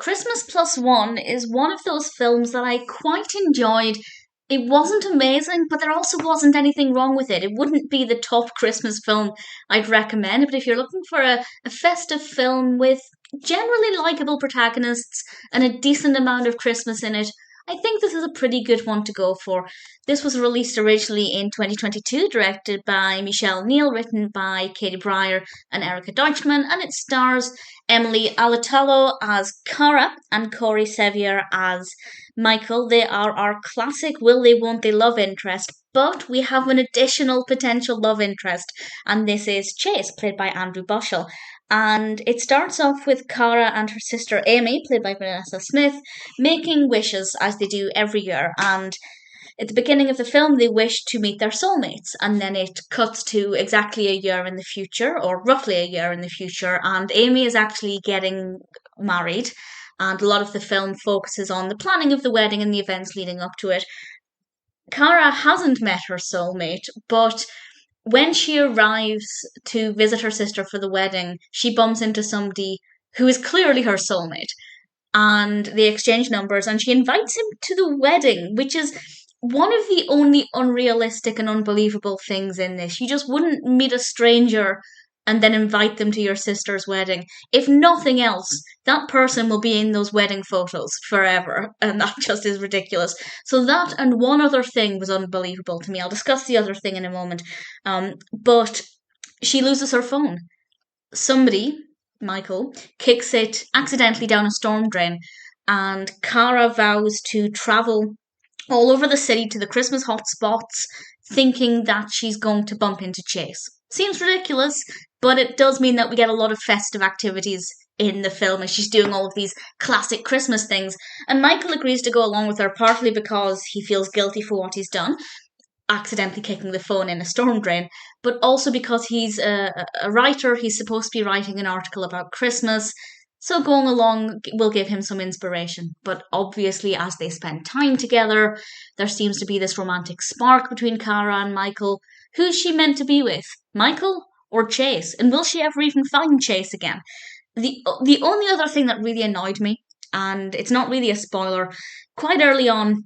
Christmas Plus One is one of those films that I quite enjoyed. It wasn't amazing, but there also wasn't anything wrong with it. It wouldn't be the top Christmas film I'd recommend, but if you're looking for a festive film with generally likable protagonists and a decent amount of Christmas in it, I think this is a pretty good one to go for. This was released originally in 2022, directed by Neal, written by Katy Breier and Erica Deutschman, and it stars Emily Alatalo as Cara and Corey Sevier as Michael. They are our classic will they won't they love interest, but we have an additional potential love interest, and this is Chace, played by Andrew Bushell. And it starts off with Cara and her sister Amy, played by Vanessa Smythe, making wishes as they do every year. And at the beginning of the film, they wish to meet their soulmates, and then it cuts to exactly a year in the future, or roughly a year in the future, and Amy is actually getting married. And a lot of the film focuses on the planning of the wedding and the events leading up to it. Cara hasn't met her soulmate, but when she arrives to visit her sister for the wedding, she bumps into somebody who is clearly her soulmate. And they exchange numbers, and she invites him to the wedding, which is one of the only unrealistic and unbelievable things in this. You just wouldn't meet a stranger and then invite them to your sister's wedding. If nothing else, that person will be in those wedding photos forever, and that just is ridiculous. So that and one other thing was unbelievable to me. I'll discuss the other thing in a moment. But she loses her phone. Somebody, Michael, kicks it accidentally down a storm drain, and Cara vows to travel all over the city to the Christmas hotspots, thinking that she's going to bump into Chace. Seems ridiculous, but it does mean that we get a lot of festive activities in the film, and she's doing all of these classic Christmas things. And Michael agrees to go along with her, partly because he feels guilty for what he's done, accidentally kicking the phone in a storm drain, but also because he's a writer. He's supposed to be writing an article about Christmas, so going along will give him some inspiration. But obviously, as they spend time together, there seems to be this romantic spark between Cara and Michael. Who's she meant to be with? Michael or Chace? And will she ever even find Chace again? The only other thing that really annoyed me, and it's not really a spoiler, quite early on,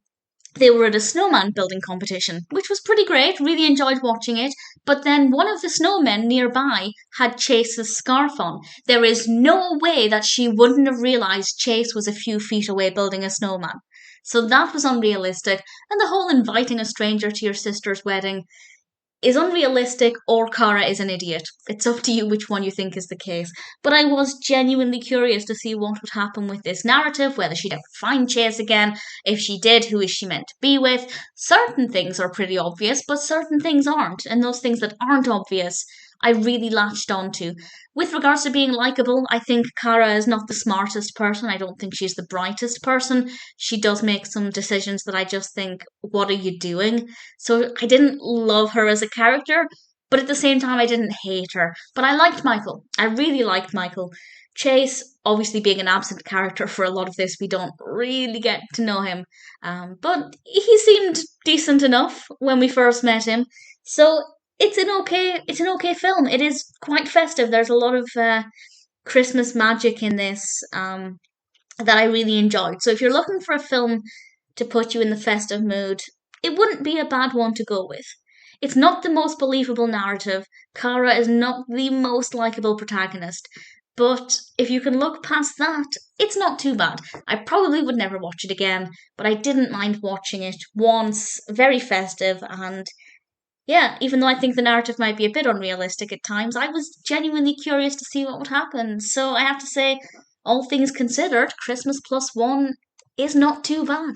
they were at a snowman building competition, which was pretty great, really enjoyed watching it, but then one of the snowmen nearby had Chase's scarf on. There is no way that she wouldn't have realised Chace was a few feet away building a snowman. So that was unrealistic, and the whole inviting a stranger to your sister's wedding is unrealistic, or Cara is an idiot. It's up to you which one you think is the case. But I was genuinely curious to see what would happen with this narrative, whether she'd ever find Chace again. If she did, who is she meant to be with? Certain things are pretty obvious, but certain things aren't. And those things that aren't obvious, I really latched onto. With regards to being likable, I think Cara is not the smartest person. I don't think she's the brightest person. She does make some decisions that I just think, what are you doing? So I didn't love her as a character, but at the same time, I didn't hate her. But I liked Michael. I really liked Michael. Chace, obviously being an absent character for a lot of this, we don't really get to know him. But he seemed decent enough when we first met him. So it's an okay film. It is quite festive. There's a lot of Christmas magic in this that I really enjoyed. So if you're looking for a film to put you in the festive mood, it wouldn't be a bad one to go with. It's not the most believable narrative. Cara is not the most likable protagonist. But if you can look past that, it's not too bad. I probably would never watch it again, but I didn't mind watching it once. Very festive, and yeah, even though I think the narrative might be a bit unrealistic at times, I was genuinely curious to see what would happen. So I have to say, all things considered, Christmas Plus One is not too bad.